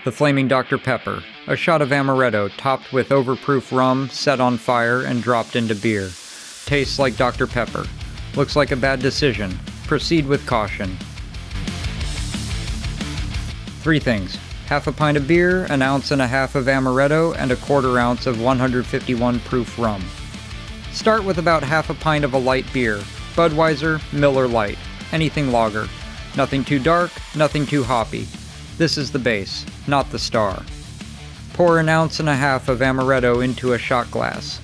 The Flaming Dr. Pepper, a shot of amaretto topped with overproof rum, set on fire, and dropped into beer. Tastes like Dr. Pepper. Looks like a bad decision. Proceed with caution. 3 things. Half a pint of beer, an ounce and a half of amaretto, and a quarter ounce of 151 proof rum. Start with about half a pint of a light beer. Budweiser, Miller Lite. Anything lager. Nothing too dark, nothing too hoppy. This is the base, not the star. Pour an ounce and a half of amaretto into a shot glass.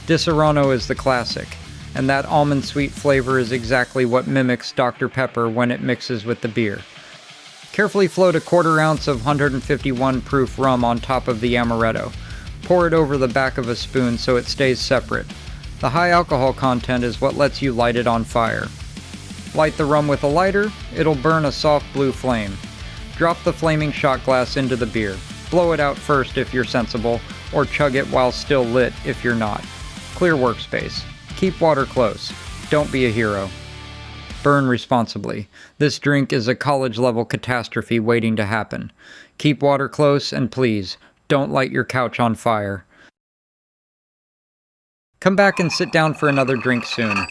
Disaronno is the classic, and that almond sweet flavor is exactly what mimics Dr. Pepper when it mixes with the beer. Carefully float a quarter ounce of 151 proof rum on top of the amaretto. Pour it over the back of a spoon so it stays separate. The high alcohol content is what lets you light it on fire. Light the rum with a lighter, it'll burn a soft blue flame. Drop the flaming shot glass into the beer. Blow it out first if you're sensible, or chug it while still lit if you're not. Clear workspace. Keep water close. Don't be a hero. Burn responsibly. This drink is a college-level catastrophe waiting to happen. Keep water close, and please, don't light your couch on fire. Come back and sit down for another drink soon.